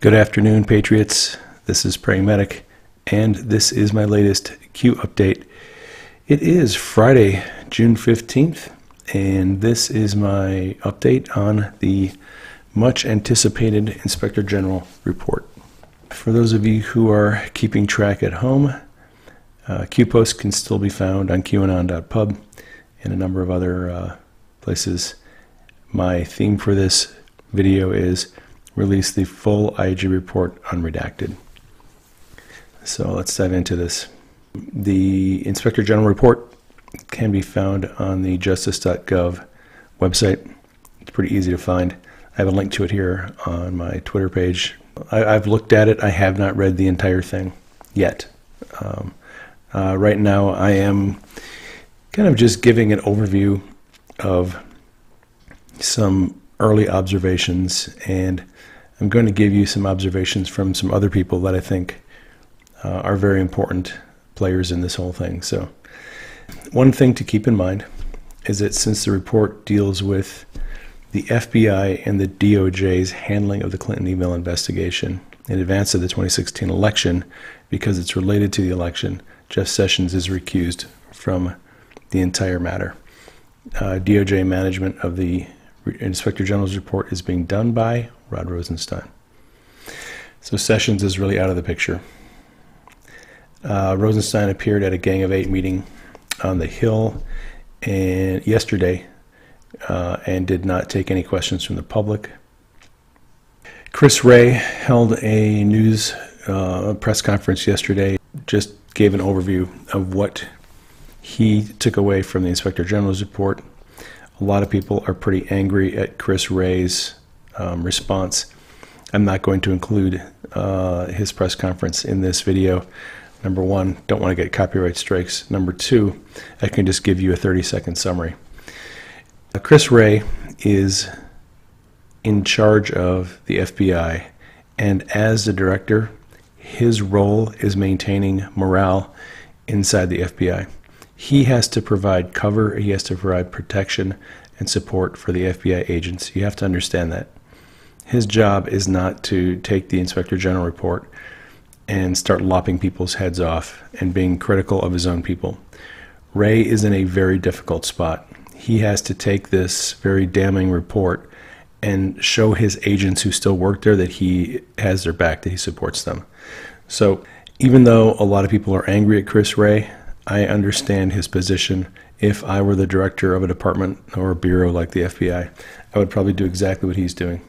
Good afternoon, Patriots. This is Praying Medic, and this is my latest Q update. It is Friday, June 15th, and this is my update on the much anticipated Inspector General report. For those of you who are keeping track at home, Q posts can still be found on qanon.pub and a number of other places. My theme for this video is release the full IG report unredacted. So let's dive into this. The Inspector General report can be found on the justice.gov website. It's pretty easy to find. I have a link to it here on my Twitter page. I've looked at it. I have not read the entire thing yet. Right now I am kind of just giving an overview of some early observations, and I'm going to give you some observations from some other people that I think are very important players in this whole thing. So one thing to keep in mind is that since the report deals with the FBI and the DOJ's handling of the Clinton email investigation in advance of the 2016 election, because it's related to the election, Jeff Sessions is recused from the entire matter. DOJ management of the Inspector General's report is being done by Rod Rosenstein. So Sessions is really out of the picture. Rosenstein appeared at a Gang of Eight meeting on the Hill yesterday and did not take any questions from the public. Chris Wray held a news press conference yesterday, just gave an overview of what he took away from the Inspector General's report. A lot of people are pretty angry at Chris Wray's response. I'm not going to include his press conference in this video. Number one, don't want to get copyright strikes. Number two, I can just give you a 30-second summary. Chris Wray is in charge of the FBI, and as the director, his role is maintaining morale inside the FBI. He has to provide cover, he has to provide protection and support for the FBI agents. You have to understand that. His job is not to take the Inspector General report and start lopping people's heads off and being critical of his own people. Wray is in a very difficult spot. He has to take this very damning report and show his agents who still work there that he has their back, that he supports them. So even though a lot of people are angry at Chris Wray, I understand his position. If I were the director of a department or a bureau like the FBI, I would probably do exactly what he's doing.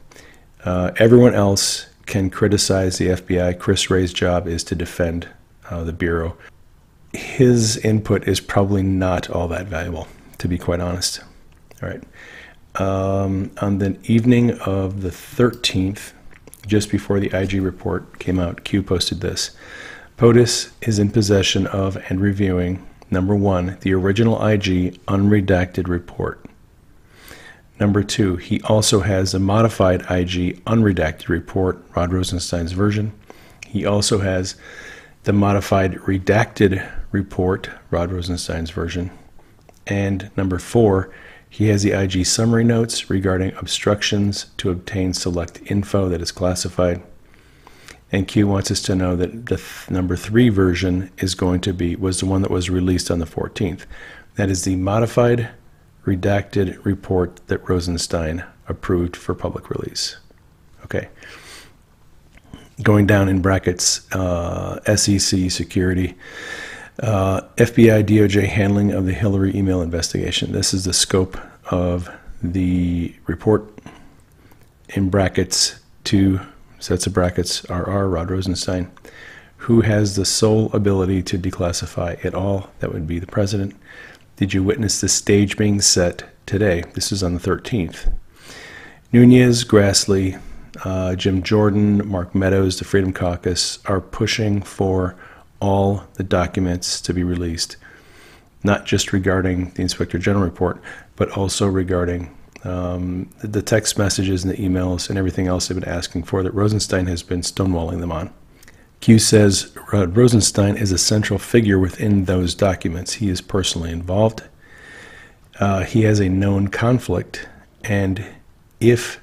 Everyone else can criticize the FBI. Chris Wray's job is to defend the bureau. His input is probably not all that valuable, to be quite honest. All right. On the evening of the 13th, just before the IG report came out, Q posted this. POTUS is in possession of and reviewing, number one, the original IG unredacted report. Number two, he also has a modified IG unredacted report, Rod Rosenstein's version. He also has the modified redacted report, Rod Rosenstein's version. And number four, he has the IG summary notes regarding obstructions to obtain select info that is classified. And Q wants us to know that the number three version was the one that was released on the 14th. That is the modified redacted report that Rosenstein approved for public release. Okay. Going down in brackets, SEC security, FBI DOJ handling of the Hillary email investigation. This is the scope of the report. In brackets, two sets of brackets, RR, Rod Rosenstein. Who has the sole ability to declassify it all? That would be the president. Did you witness the stage being set today? This is on the 13th. Nunez, Grassley, Jim Jordan, Mark Meadows, the Freedom Caucus are pushing for all the documents to be released, not just regarding the Inspector General report, but also regarding the text messages and the emails and everything else they've been asking for that Rosenstein has been stonewalling them on. Q says Rosenstein is a central figure within those documents. He is personally involved. He has a known conflict, and if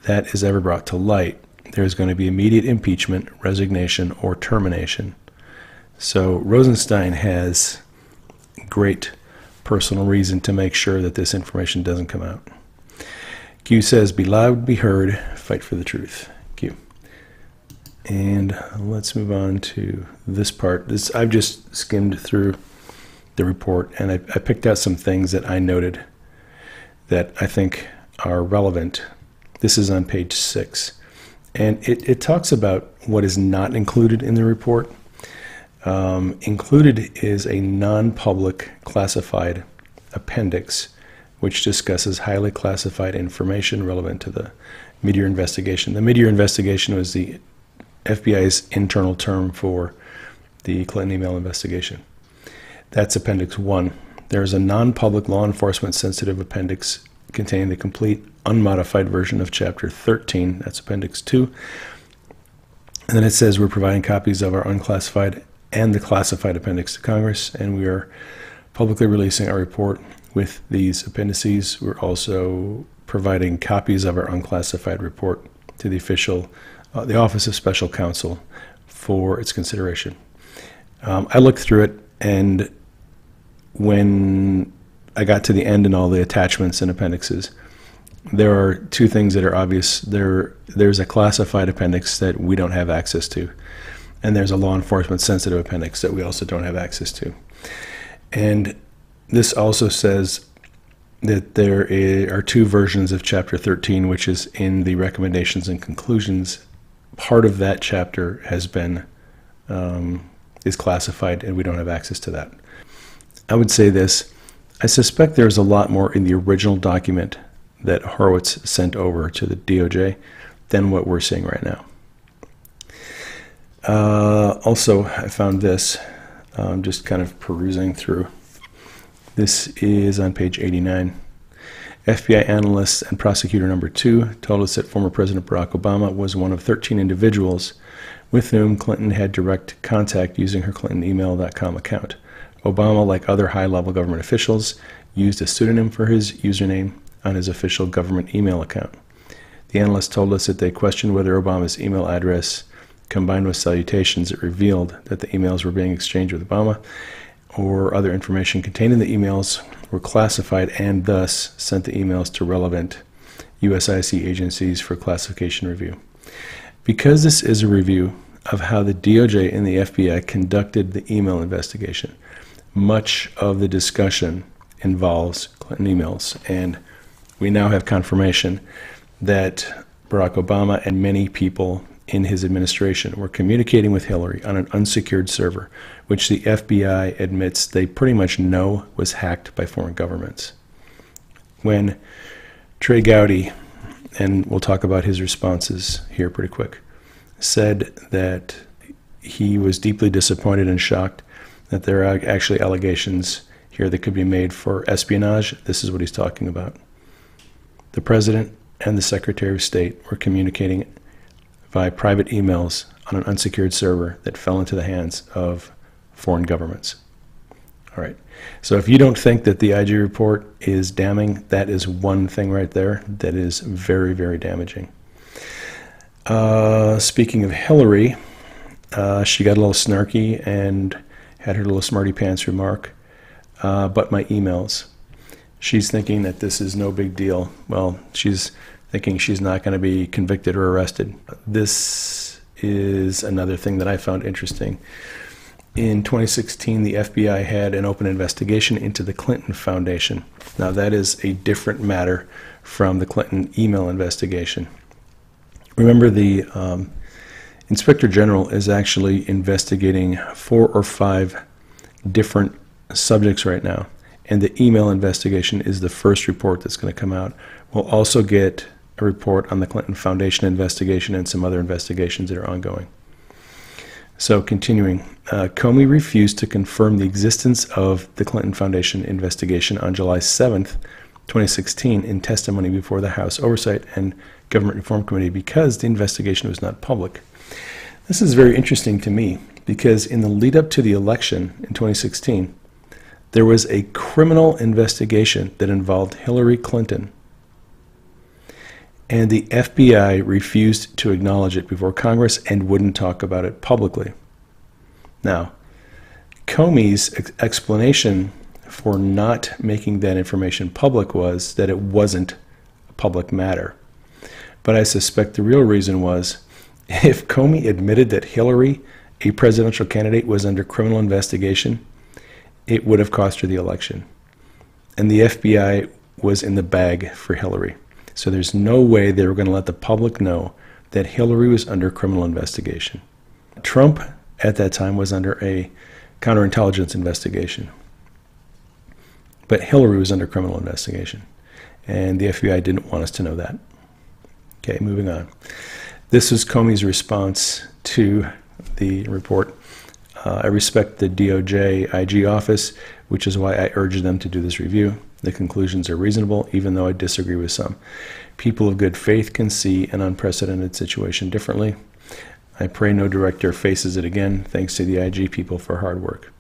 that is ever brought to light, there's going to be immediate impeachment, resignation, or termination. So Rosenstein has great personal reason to make sure that this information doesn't come out. Q says, be loud, be heard, fight for the truth. Q. And let's move on to this part. I've just skimmed through the report, and I picked out some things that I noted that I think are relevant. This is on page 6. And it talks about what is not included in the report. Included is a non-public classified appendix which discusses highly classified information relevant to the mid-year investigation. The mid-year investigation was the FBI's internal term for the Clinton email investigation. That's Appendix 1. There's a non-public law enforcement sensitive appendix containing the complete unmodified version of Chapter 13. That's Appendix 2. And then it says we're providing copies of our unclassified and the classified appendix to Congress, and we are publicly releasing our report with these appendices. We're also providing copies of our unclassified report to the Office of Special Counsel for its consideration. I looked through it, and when I got to the end and all the attachments and appendixes, there are two things that are obvious. There's a classified appendix that we don't have access to, and there's a law enforcement sensitive appendix that we also don't have access to. And this also says that there are two versions of Chapter 13, which is in the recommendations and conclusions. Part of that chapter has been is classified, and we don't have access to that. I would say this: I suspect there's a lot more in the original document that Horowitz sent over to the DOJ than what we're seeing right now. Also, I found this, just kind of perusing through. This is on page 89. FBI analyst and prosecutor number 2 told us that former President Barack Obama was one of 13 individuals with whom Clinton had direct contact using her ClintonEmail.com account. Obama, like other high-level government officials, used a pseudonym for his username on his official government email account. The analyst told us that they questioned whether Obama's email address, combined with salutations that revealed that the emails were being exchanged with Obama, or other information contained in the emails were classified, and thus sent the emails to relevant USIC agencies for classification review. Because this is a review of how the DOJ and the FBI conducted the email investigation, much of the discussion involves Clinton emails, and we now have confirmation that Barack Obama and many people in his administration were communicating with Hillary on an unsecured server, which the FBI admits they pretty much know was hacked by foreign governments. When Trey Gowdy, and we'll talk about his responses here pretty quick, said that he was deeply disappointed and shocked that there are actually allegations here that could be made for espionage, this is what he's talking about. The President and the Secretary of State were communicating via private emails on an unsecured server that fell into the hands of foreign governments. All right. So if you don't think that the IG report is damning, that is one thing right there that is very, very damaging. Speaking of Hillary, she got a little snarky and had her little smarty pants remark, but my emails. She's thinking that this is no big deal. Well, she's thinking she's not going to be convicted or arrested. This is another thing that I found interesting. In 2016, the FBI had an open investigation into the Clinton Foundation. Now, that is a different matter from the Clinton email investigation. Remember, the Inspector General is actually investigating 4 or 5 different subjects right now, and the email investigation is the first report that's going to come out. We'll also get a report on the Clinton Foundation investigation and some other investigations that are ongoing. So continuing, Comey refused to confirm the existence of the Clinton Foundation investigation on July 7th, 2016 in testimony before the House Oversight and Government Reform Committee because the investigation was not public. This is very interesting to me because in the lead up to the election in 2016, there was a criminal investigation that involved Hillary Clinton. and the FBI refused to acknowledge it before Congress and wouldn't talk about it publicly. Now, Comey's explanation for not making that information public was that it wasn't a public matter. But I suspect the real reason was, if Comey admitted that Hillary, a presidential candidate, was under criminal investigation, it would have cost her the election. And the FBI was in the bag for Hillary. So there's no way they were going to let the public know that Hillary was under criminal investigation. Trump, at that time, was under a counterintelligence investigation. But Hillary was under criminal investigation. And the FBI didn't want us to know that. Okay, moving on. This was Comey's response to the report. I respect the DOJ IG office, which is why I urge them to do this review. The conclusions are reasonable, even though I disagree with some. People of good faith can see an unprecedented situation differently. I pray no director faces it again. Thanks to the IG people for hard work.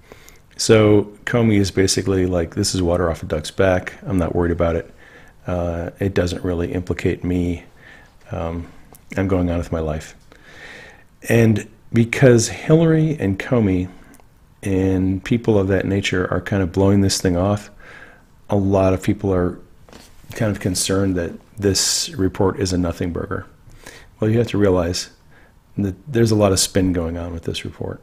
So Comey is basically like, this is water off a duck's back. I'm not worried about it. It doesn't really implicate me. I'm going on with my life. And because Hillary and Comey and people of that nature are kind of blowing this thing off, a lot of people are kind of concerned that this report is a nothing burger. Well, you have to realize that there's a lot of spin going on with this report.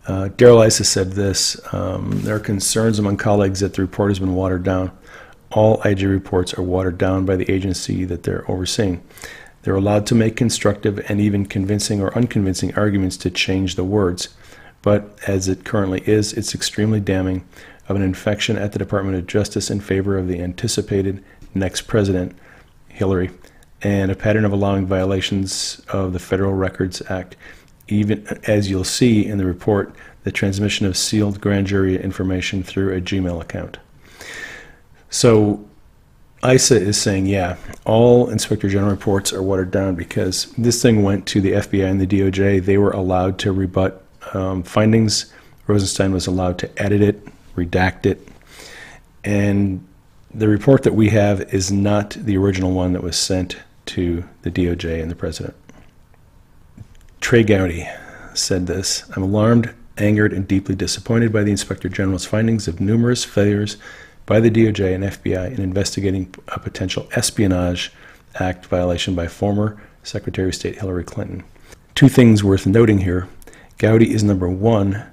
Darrell Issa said this, there are concerns among colleagues that the report has been watered down. All IG reports are watered down by the agency that they're overseeing. They're allowed to make constructive and even convincing or unconvincing arguments to change the words. But as it currently is, it's extremely damning of an infection at the Department of Justice in favor of the anticipated next president, Hillary, and a pattern of allowing violations of the Federal Records Act, even as you'll see in the report, the transmission of sealed grand jury information through a Gmail account. So Issa is saying, yeah, all Inspector General reports are watered down because this thing went to the FBI and the DOJ. They were allowed to rebut findings. Rosenstein was allowed to edit it, redact it. And the report that we have is not the original one that was sent to the DOJ and the president. Trey Gowdy said this, I'm alarmed, angered, and deeply disappointed by the Inspector General's findings of numerous failures by the DOJ and FBI in investigating a potential Espionage Act violation by former Secretary of State Hillary Clinton. Two things worth noting here. Gowdy is, number one,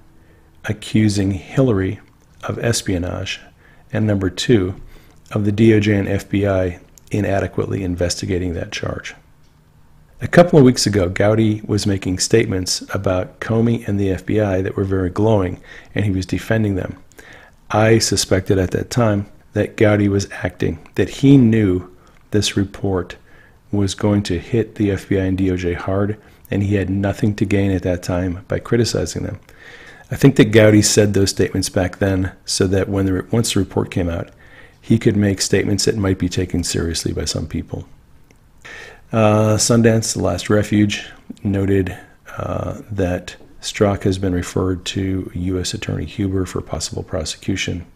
accusing Hillary of espionage, and number two, of the DOJ and FBI inadequately investigating that charge. A couple of weeks ago, Gowdy was making statements about Comey and the FBI that were very glowing, and he was defending them. I suspected at that time that Gowdy was acting, that he knew this report was going to hit the FBI and DOJ hard, and he had nothing to gain at that time by criticizing them. I think that Gowdy said those statements back then so that once the report came out, he could make statements that might be taken seriously by some people. Sundance, the Last Refuge, noted that Strzok has been referred to U.S. Attorney Huber for possible prosecution.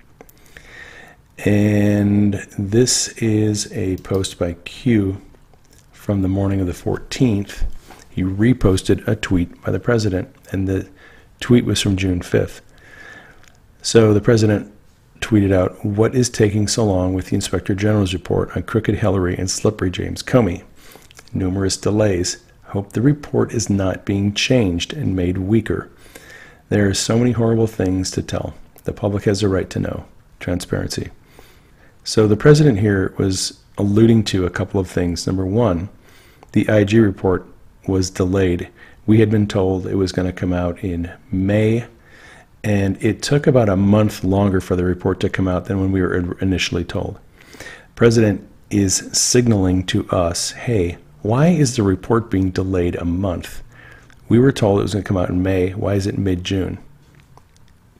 And this is a post by Q from the morning of the 14th. He reposted a tweet by the president, and the tweet was from June 5th. So the president tweeted out, "What is taking so long with the Inspector General's report on crooked Hillary and slippery James Comey? Numerous delays. Hope the report is not being changed and made weaker. There are so many horrible things to tell. The public has a right to know. Transparency." So the president here was alluding to a couple of things. Number one, the IG report was delayed. We had been told it was going to come out in May, and it took about a month longer for the report to come out than when we were initially told. The president is signaling to us, hey, why is the report being delayed a month? We were told it was going to come out in May. Why is it mid-June?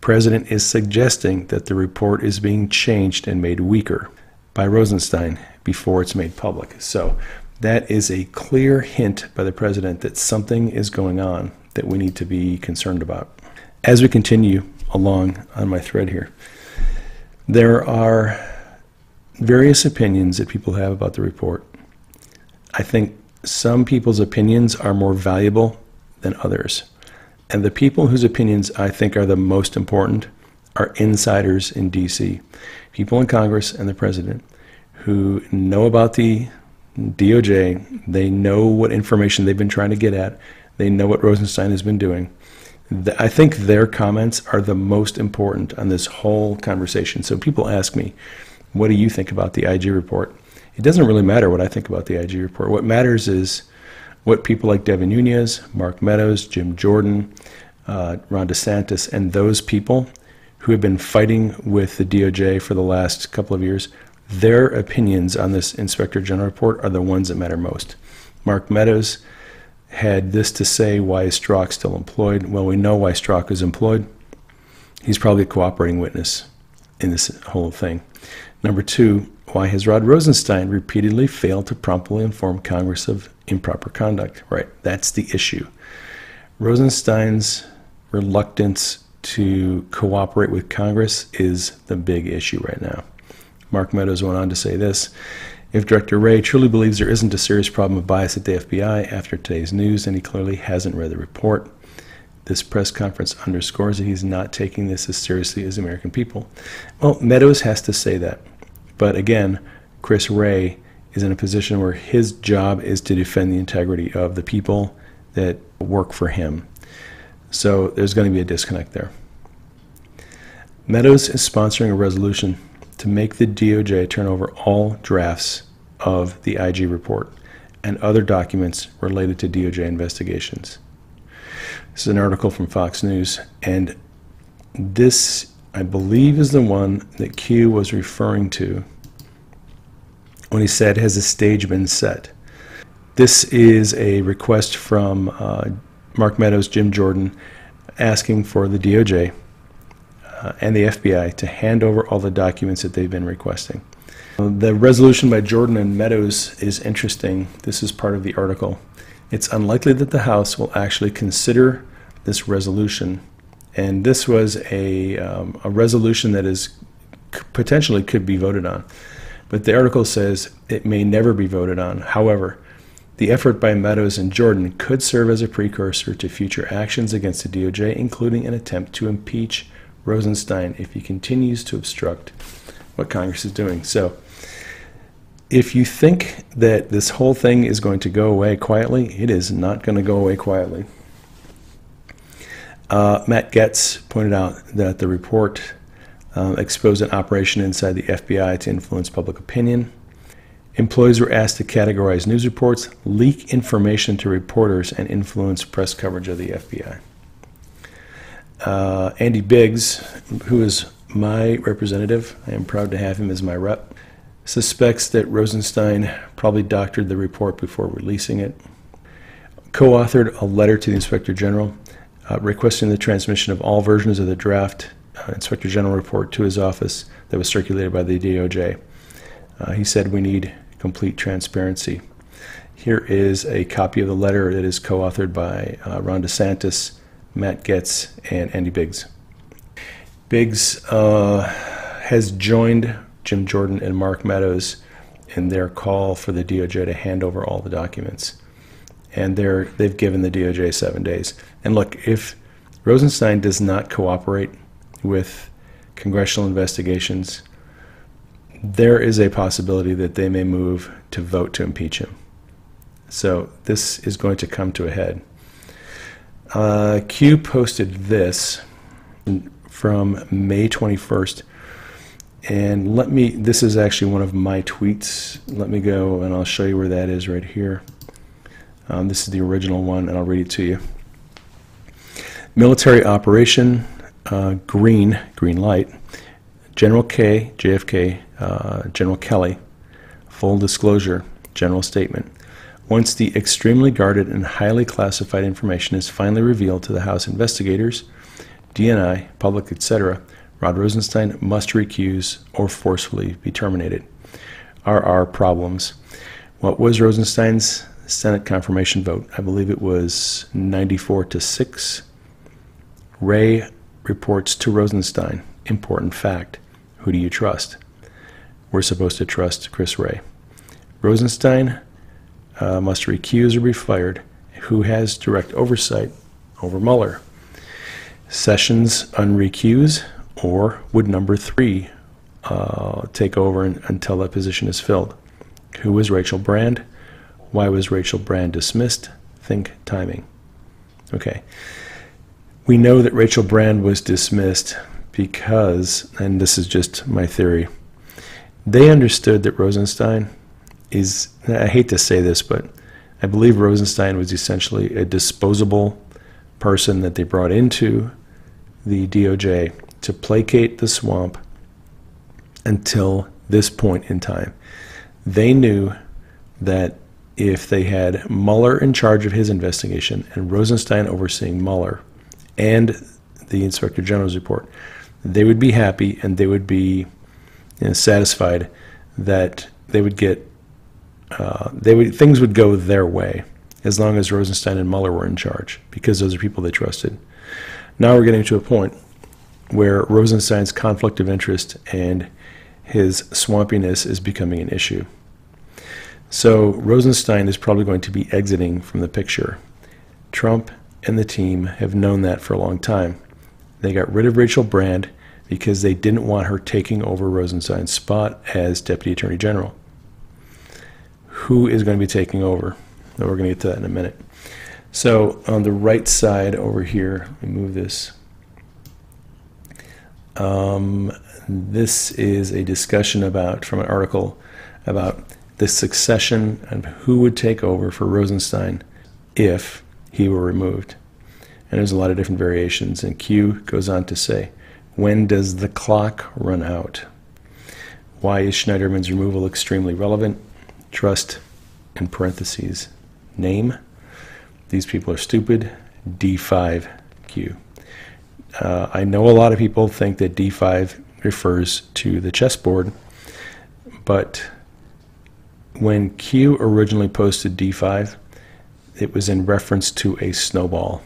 President is suggesting that the report is being changed and made weaker by Rosenstein before it's made public. So that is a clear hint by the president that something is going on that we need to be concerned about. As we continue along on my thread here, there are various opinions that people have about the report. I think some people's opinions are more valuable than others. And the people whose opinions I think are the most important are insiders in D.C., people in Congress and the president who know about the DOJ. They know what information they've been trying to get at. They know what Rosenstein has been doing. I think their comments are the most important on this whole conversation. So people ask me, what do you think about the IG report? It doesn't really matter what I think about the IG report. What matters is what people like Devin Nunes, Mark Meadows, Jim Jordan, Ron DeSantis, and those people who have been fighting with the DOJ for the last couple of years, their opinions on this Inspector General report are the ones that matter most. Mark Meadows had this to say: why is Strzok still employed? Well, we know why Strzok is employed. He's probably a cooperating witness in this whole thing. Number two, why has Rod Rosenstein repeatedly failed to promptly inform Congress of improper conduct? Right, that's the issue. Rosenstein's reluctance to cooperate with Congress is the big issue right now. Mark Meadows went on to say this: if Director Wray truly believes there isn't a serious problem of bias at the FBI after today's news, then he clearly hasn't read the report. This press conference underscores that he's not taking this as seriously as the American people. Well, Meadows has to say that. But again, Chris Wray is in a position where his job is to defend the integrity of the people that work for him. So there's going to be a disconnect there. Meadows is sponsoring a resolution to make the DOJ turn over all drafts of the IG report and other documents related to DOJ investigations. This is an article from Fox News, and this, I believe, is the one that Q was referring to when he said, has the stage been set? This is a request from Mark Meadows, Jim Jordan, asking for the DOJ and the FBI to hand over all the documents that they've been requesting. The resolution by Jordan and Meadows is interesting. This is part of the article. It's unlikely that the House will actually consider this resolution, and this was a resolution that is potentially could be voted on. But the article says it may never be voted on. However, the effort by Meadows and Jordan could serve as a precursor to future actions against the DOJ, including an attempt to impeach Rosenstein if he continues to obstruct what Congress is doing. So if you think that this whole thing is going to go away quietly, it is not going to go away quietly. Matt Getz pointed out that the report exposed an operation inside the FBI to influence public opinion. Employees were asked to categorize news reports, leak information to reporters, and influence press coverage of the FBI. Andy Biggs, who is my representative, I am proud to have him as my rep, suspects that Rosenstein probably doctored the report before releasing it. Co-authored a letter to the Inspector General requesting the transmission of all versions of the draft Inspector General report to his office that was circulated by the DOJ. He said we need complete transparency. Here is a copy of the letter that is co-authored by Ron DeSantis, Matt Getz, and Andy Biggs. Biggs has joined Jim Jordan and Mark Meadows in their call for the DOJ to hand over all the documents. And they've given the DOJ 7 days. And look, if Rosenstein does not cooperate with congressional investigations, there is a possibility that they may move to vote to impeach him. So this is going to come to a head. Q posted this from May 21st. And this is actually one of my tweets. Let me go and I'll show you where that is right here. This is the original one, and I'll read it to you. Military operation, green light. General K, JFK, General Kelly, full disclosure, general statement. Once the extremely guarded and highly classified information is finally revealed to the House investigators, DNI, public, etc., Rod Rosenstein must recuse or forcefully be terminated. RR problems. What was Rosenstein's Senate confirmation vote? I believe it was 94-6. Wray reports to Rosenstein. Important fact. Who do you trust? We're supposed to trust Chris Wray. Rosenstein must recuse or be fired. Who has direct oversight over Mueller? Sessions unrecuse, or would number 3 take over until that position is filled? Who was Rachel Brand? Why was Rachel Brand dismissed? Think timing. Okay. We know that Rachel Brand was dismissed because, and this is just my theory, they understood that Rosenstein is, I hate to say this, but I believe Rosenstein was essentially a disposable person that they brought into the DOJ to placate the swamp until this point in time. They knew that if they had Mueller in charge of his investigation and Rosenstein overseeing Mueller and the Inspector General's report, they would be happy and they would be satisfied that they would get things would go their way as long as Rosenstein and Mueller were in charge, because those are people they trusted. Now we're getting to a point where Rosenstein's conflict of interest and his swampiness is becoming an issue. So Rosenstein is probably going to be exiting from the picture. Trump and the team have known that for a long time. They got rid of Rachel Brand because they didn't want her taking over Rosenstein's spot as Deputy Attorney General. Who is going to be taking over? And we're going to get to that in a minute. So on the right side over here, let me move this. This is a discussion from an article about the succession and who would take over for Rosenstein if he were removed. And there's a lot of different variations. And Q goes on to say, when does the clock run out? Why is Schneiderman's removal extremely relevant? Trust, in parentheses, name. These people are stupid. D5Q. I know a lot of people think that D5 refers to the chessboard, but when Q originally posted D5, it was in reference to a snowball.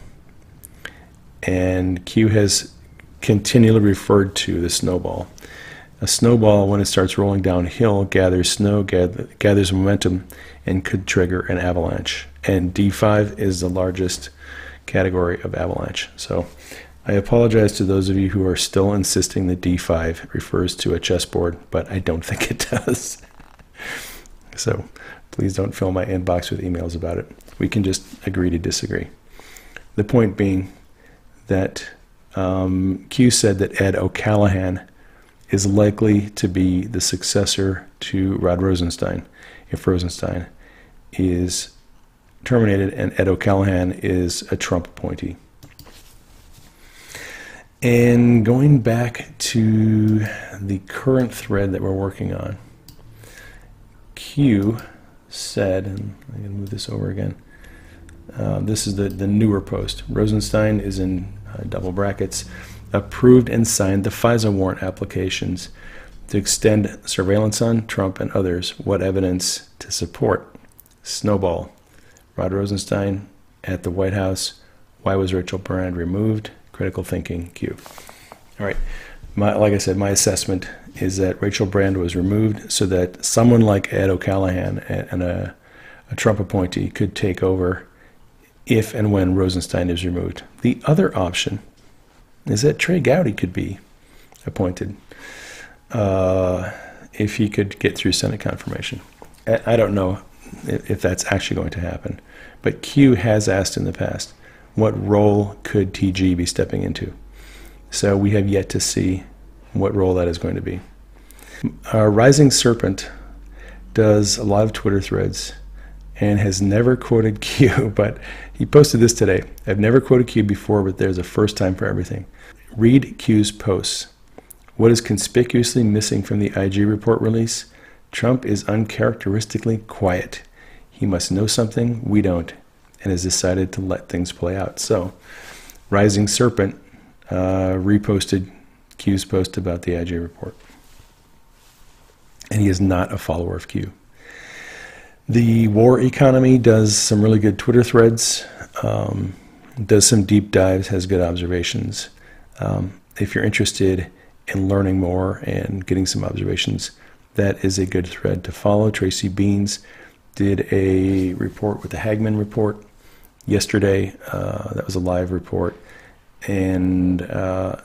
And Q has continually referred to the snowball. A snowball, when it starts rolling downhill, gathers snow, gathers momentum, and could trigger an avalanche. And D5 is the largest category of avalanche. So I apologize to those of you who are still insisting that D5 refers to a chessboard, but I don't think it does. So please don't fill my inbox with emails about it. We can just agree to disagree. The point being that Q said that Ed O'Callaghan is likely to be the successor to Rod Rosenstein if Rosenstein is terminated and Ed O'Callaghan is a Trump appointee. And going back to the current thread that we're working on, Q said, and I'm going to move this over again, this is the newer post. Rosenstein is in double brackets, approved and signed the FISA warrant applications to extend surveillance on Trump and others. What evidence to support? Snowball. Rod Rosenstein at the White House. Why was Rachel Brand removed? Critical thinking, Q. All right. Like I said, my assessment is that Rachel Brand was removed so that someone like Ed O'Callaghan and a Trump appointee could take over if and when Rosenstein is removed. The other option is that Trey Gowdy could be appointed if he could get through Senate confirmation. I don't know if that's actually going to happen, but Q has asked in the past, what role could TG be stepping into? So we have yet to see what role that is going to be. Rising Serpent does a lot of Twitter threads and has never quoted Q, but he posted this today. I've never quoted Q before, but there's a first time for everything. Read Q's posts. What is conspicuously missing from the IG report release? Trump is uncharacteristically quiet. He must know something we don't and has decided to let things play out. So, Rising Serpent reposted Q's post about the IG report. And he is not a follower of Q. The War Economy does some really good Twitter threads, does some deep dives, has good observations. If you're interested in learning more and getting some observations, that is a good thread to follow. Tracy Beans did a report with the Hagman report yesterday. That was a live report. And the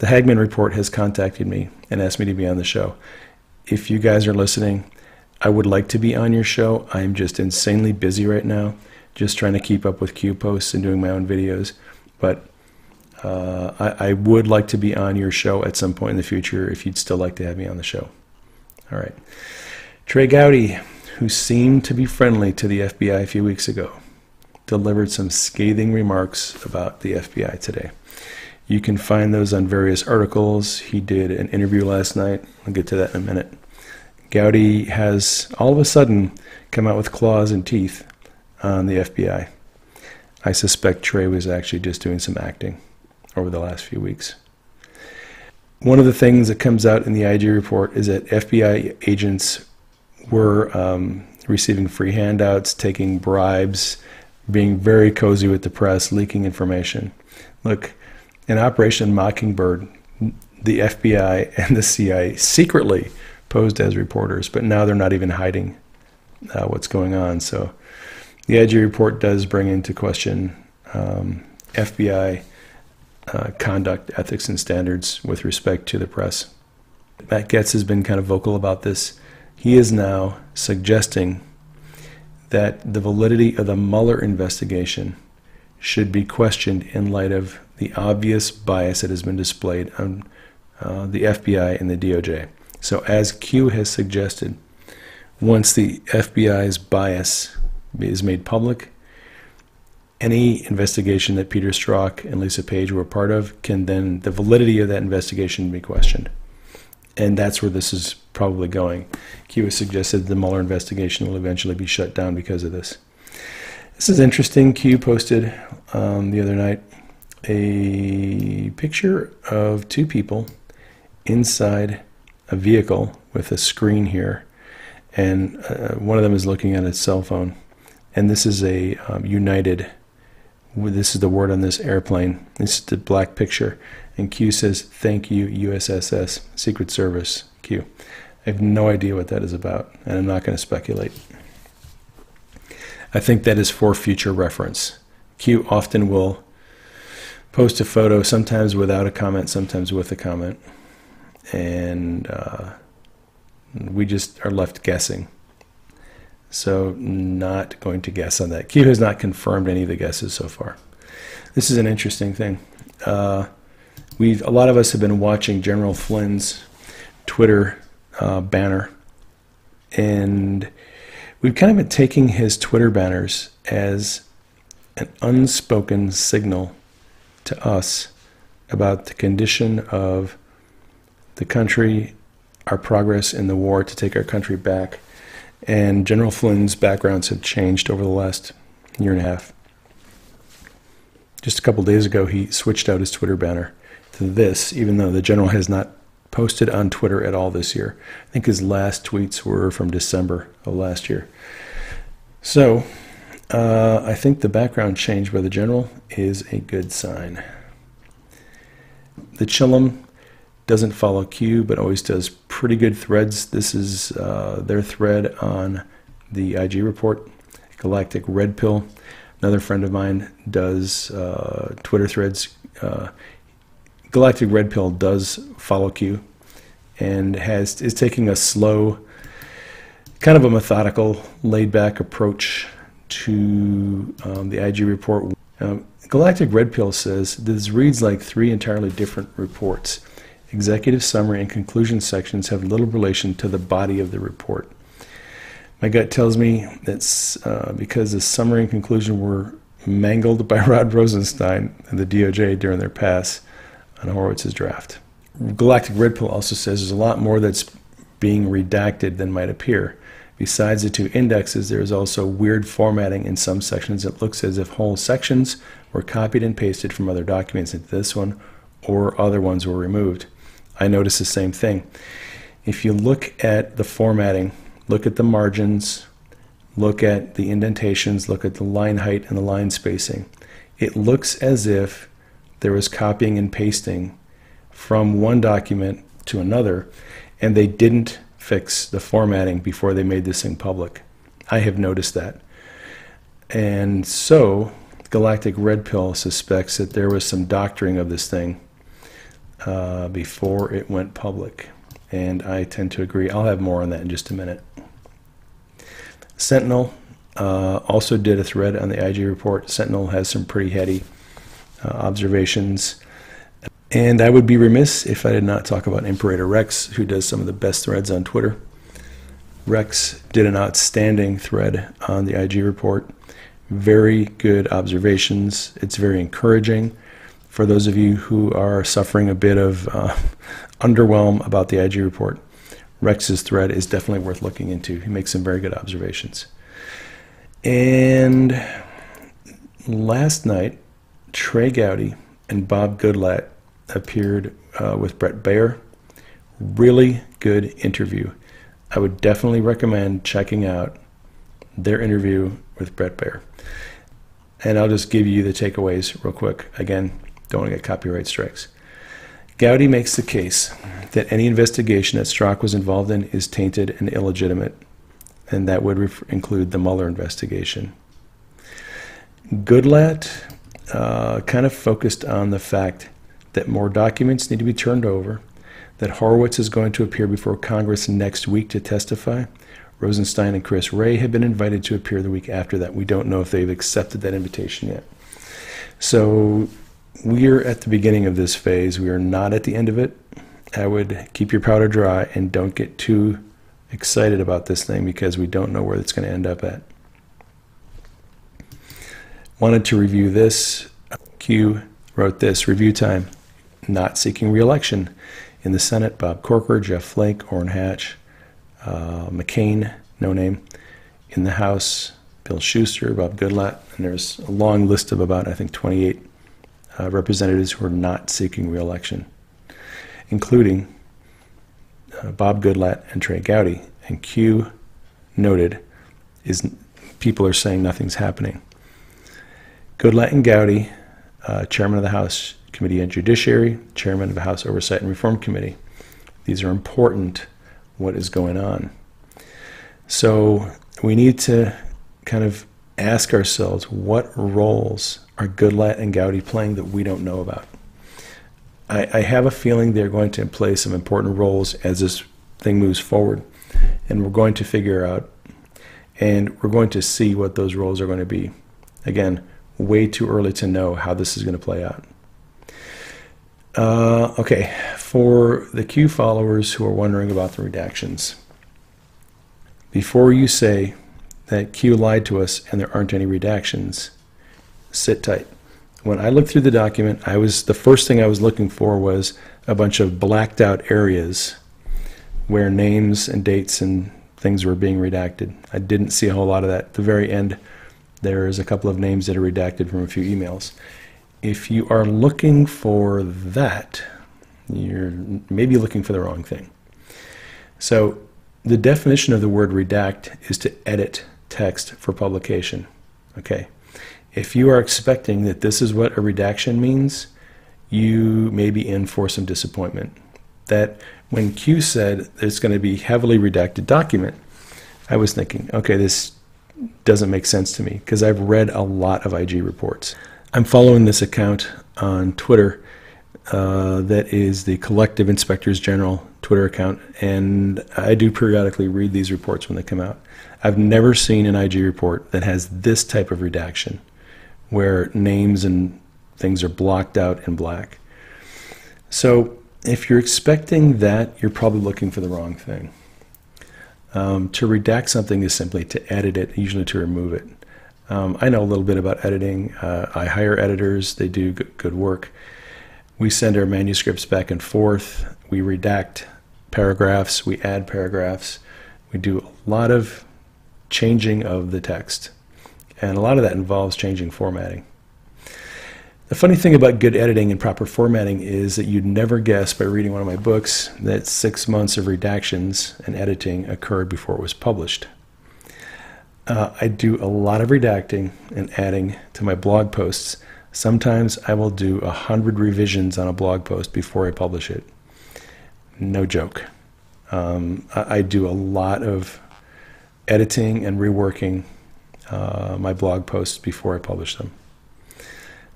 Hagman report has contacted me and asked me to be on the show. If you guys are listening, I would like to be on your show. I'm just insanely busy right now, just trying to keep up with Q posts and doing my own videos. But I would like to be on your show at some point in the future if you'd still like to have me on the show. All right. Trey Gowdy, who seemed to be friendly to the FBI a few weeks ago, delivered some scathing remarks about the FBI today. You can find those on various articles. He did an interview last night. I'll get to that in a minute. Gowdy has all of a sudden come out with claws and teeth on the FBI. I suspect Trey was actually just doing some acting over the last few weeks. One of the things that comes out in the IG report is that FBI agents were receiving free handouts, taking bribes, being very cozy with the press, leaking information. Look, in Operation Mockingbird, the FBI and the CIA secretly posed as reporters, but now they're not even hiding what's going on. So the IG report does bring into question FBI conduct, ethics, and standards with respect to the press. Matt Gaetz has been kind of vocal about this. He is now suggesting that the validity of the Mueller investigation should be questioned in light of the obvious bias that has been displayed on the FBI and the DOJ. So as Q has suggested, once the FBI's bias is made public, any investigation that Peter Strzok and Lisa Page were a part of can then, the validity of that investigation be questioned. And that's where this is probably going. Q has suggested the Mueller investigation will eventually be shut down because of this. This is interesting. Q posted the other night a picture of two people inside a vehicle with a screen here. And one of them is looking at his cell phone. And this is a United, this is the word on this airplane. This is the black picture. And Q says, "Thank you, USSS, Secret Service, Q." I have no idea what that is about, and I'm not going to speculate. I think that is for future reference. Q often will post a photo, sometimes without a comment, sometimes with a comment. And we just are left guessing. So not going to guess on that. Q has not confirmed any of the guesses so far. This is an interesting thing. A lot of us have been watching General Flynn's Twitter banner, and we've kind of been taking his Twitter banners as an unspoken signal to us about the condition of the country, our progress in the war to take our country back. And General Flynn's backgrounds have changed over the last year and a half. Just a couple days ago, he switched out his Twitter banner to this, even though the general has not posted on Twitter at all this year. I think his last tweets were from December of last year. So I think the background change by the general is a good sign. The Chillum doesn't follow Q, but always does pretty good threads. This is their thread on the IG report. Galactic Red Pill, another friend of mine, does Twitter threads. Galactic Red Pill does follow Q and is taking a slow, kind of a methodical, laid-back approach to the IG report. Galactic Red Pill says this reads like three entirely different reports. Executive summary and conclusion sections have little relation to the body of the report. My gut tells me that's because the summary and conclusion were mangled by Rod Rosenstein and the DOJ during their pass on Horowitz's draft. Galactic Red Pill also says there's a lot more that's being redacted than might appear. Besides the two indexes, there is also weird formatting in some sections. It looks as if whole sections were copied and pasted from other documents into this one, or other ones were removed. I noticed the same thing. If you look at the formatting, look at the margins, look at the indentations, look at the line height and the line spacing, it looks as if there was copying and pasting from one document to another, and they didn't fix the formatting before they made this thing public. I have noticed that. And so Galactic Red Pill suspects that there was some doctoring of this thing before it went public. And I tend to agree. I'll have more on that in just a minute. Sentinel also did a thread on the IG report. Sentinel has some pretty heady observations. And I would be remiss if I did not talk about Imperator Rex, who does some of the best threads on Twitter. Rex did an outstanding thread on the IG report. Very good observations. It's very encouraging for those of you who are suffering a bit of underwhelm about the IG report. Rex's thread is definitely worth looking into. He makes some very good observations. And last night, Trey Gowdy and Bob Goodlatte appeared with Bret Baier. Really good interview. I would definitely recommend checking out their interview with Bret Baier. And I'll just give you the takeaways real quick. Again, don't want to get copyright strikes. Gowdy makes the case that any investigation that Strzok was involved in is tainted and illegitimate, and that would include the Mueller investigation. Goodlatte kind of focused on the fact that more documents need to be turned over, that Horowitz is going to appear before Congress next week to testify. Rosenstein and Chris Wray have been invited to appear the week after that. We don't know if they've accepted that invitation yet. So we're at the beginning of this phase. We are not at the end of it. I would keep your powder dry and don't get too excited about this thing because we don't know where it's going to end up at. Wanted to review this. Q wrote this, review time, not seeking re-election. In the Senate, Bob Corker, Jeff Flake, Orrin Hatch, McCain, no name. In the House, Bill Schuster, Bob Goodlatte, and there's a long list of about, I think, 28 representatives who are not seeking re-election, including Bob Goodlatte and Trey Gowdy. And Q noted, people are saying nothing's happening. Goodlatte and Gowdy, chairman of the House Committee on Judiciary, chairman of the House Oversight and Reform Committee. These are important, what is going on. So we need to kind of ask ourselves, what roles are Goodlatte and Gowdy playing that we don't know about? I have a feeling they're going to play some important roles as this thing moves forward, and we're going to figure out, and we're going to see what those roles are going to be. Again, way too early to know how this is going to play out. Okay, for the Q followers who are wondering about the redactions, before you say that Q lied to us and there aren't any redactions, sit tight. When I looked through the document, the first thing I was looking for was a bunch of blacked out areas where names and dates and things were being redacted. I didn't see a whole lot of that. At the very end, there's a couple of names that are redacted from a few emails. If you are looking for that, you're maybe looking for the wrong thing. So the definition of the word redact is to edit text for publication. Okay. If you are expecting that this is what a redaction means, you may be in for some disappointment. That when Q said it's going to be heavily redacted document, I was thinking, okay, this doesn't make sense to me because I've read a lot of IG reports. I'm following this account on Twitter that is the Collective Inspectors General Twitter account, and I do periodically read these reports when they come out. I've never seen an IG report that has this type of redaction where names and things are blocked out in black. So if you're expecting that, you're probably looking for the wrong thing. To redact something is simply to edit it, usually to remove it. I know a little bit about editing. I hire editors. They do good work. We send our manuscripts back and forth. We redact paragraphs. We add paragraphs. We do a lot of changing of the text. And a lot of that involves changing formatting. The funny thing about good editing and proper formatting is that you'd never guess by reading one of my books that 6 months of redactions and editing occurred before it was published. I do a lot of redacting and adding to my blog posts. Sometimes I will do 100 revisions on a blog post before I publish it. No joke. I do a lot of editing and reworking my blog posts before I publish them.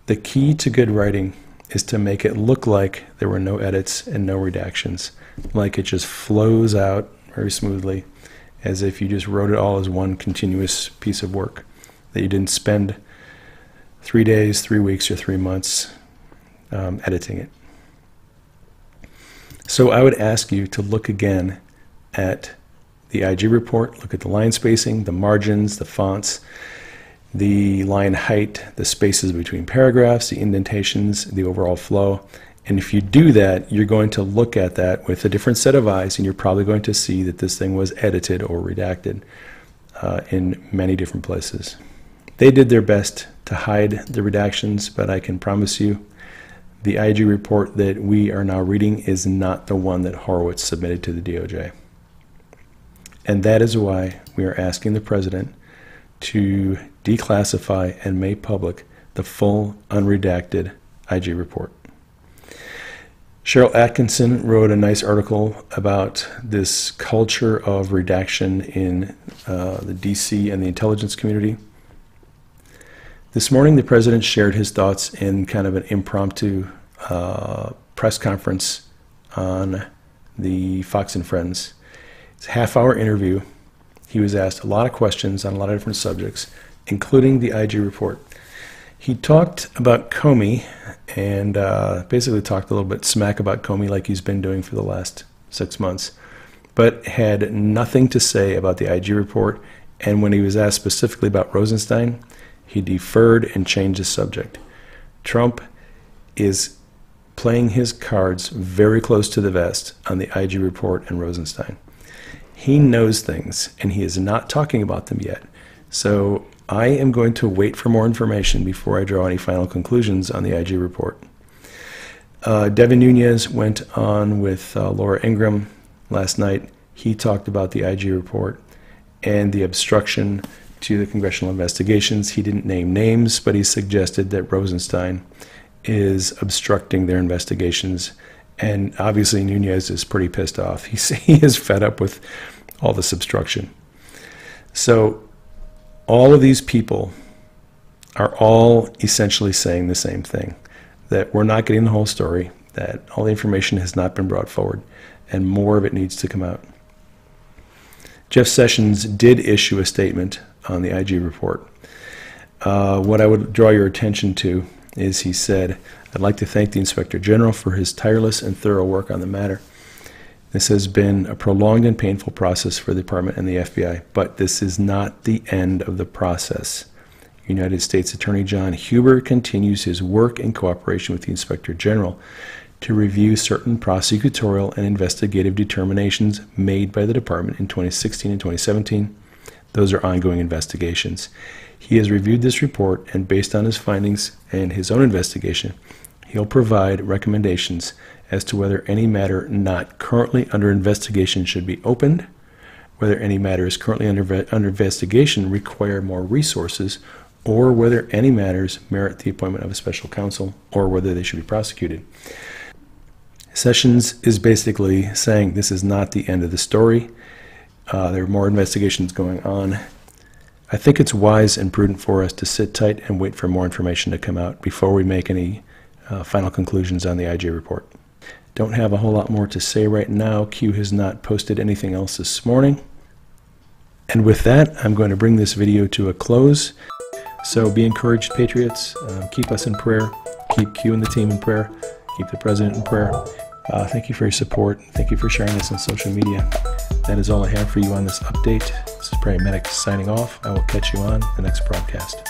The key to good writing is to make it look like there were no edits and no redactions, like it just flows out very smoothly, as if you just wrote it all as one continuous piece of work, that you didn't spend 3 days, 3 weeks, or 3 months editing it. So I would ask you to look again at the IG report, look at the line spacing, the margins, the fonts, the line height, the spaces between paragraphs, the indentations, the overall flow. And if you do that, you're going to look at that with a different set of eyes, and you're probably going to see that this thing was edited or redacted in many different places. They did their best to hide the redactions, but I can promise you the IG report that we are now reading is not the one that Horowitz submitted to the DOJ. And that is why we are asking the president to declassify and make public the full unredacted IG report. Cheryl Atkinson wrote a nice article about this culture of redaction in the DC and the intelligence community. This morning, the president shared his thoughts in kind of an impromptu press conference on the Fox and Friends. It's a half-hour interview. He was asked a lot of questions on a lot of different subjects, including the IG report. He talked about Comey and basically talked a little bit smack about Comey like he's been doing for the last 6 months, but had nothing to say about the IG report. And when he was asked specifically about Rosenstein, he deferred and changed the subject. Trump is playing his cards very close to the vest on the IG report and Rosenstein. He knows things, and he is not talking about them yet. So I am going to wait for more information before I draw any final conclusions on the IG report. Devin Nunes went on with Laura Ingraham last night. He talked about the IG report and the obstruction to the congressional investigations. He didn't name names, but he suggested that Rosenstein is obstructing their investigations. And obviously Nunes is pretty pissed off. He is fed up with all this obstruction. So all of these people are all essentially saying the same thing, that we're not getting the whole story, that all the information has not been brought forward, and more of it needs to come out. Jeff Sessions did issue a statement on the IG report. What I would draw your attention to is he said, "I'd like to thank the Inspector General for his tireless and thorough work on the matter. This has been a prolonged and painful process for the Department and the FBI, but this is not the end of the process. United States Attorney John Huber continues his work in cooperation with the Inspector General to review certain prosecutorial and investigative determinations made by the Department in 2016 and 2017. Those are ongoing investigations. He has reviewed this report, and based on his findings and his own investigation, he'll provide recommendations as to whether any matter not currently under investigation should be opened, whether any matters currently under investigation require more resources, or whether any matters merit the appointment of a special counsel, or whether they should be prosecuted." Sessions is basically saying this is not the end of the story. There are more investigations going on. I think it's wise and prudent for us to sit tight and wait for more information to come out before we make any final conclusions on the IG report. Don't have a whole lot more to say right now. Q has not posted anything else this morning. And with that, I'm going to bring this video to a close. So be encouraged, Patriots. Keep us in prayer. Keep Q and the team in prayer. Keep the president in prayer. Thank you for your support. Thank you for sharing this on social media. That is all I have for you on this update. This is Prairie Medic signing off. I will catch you on the next broadcast.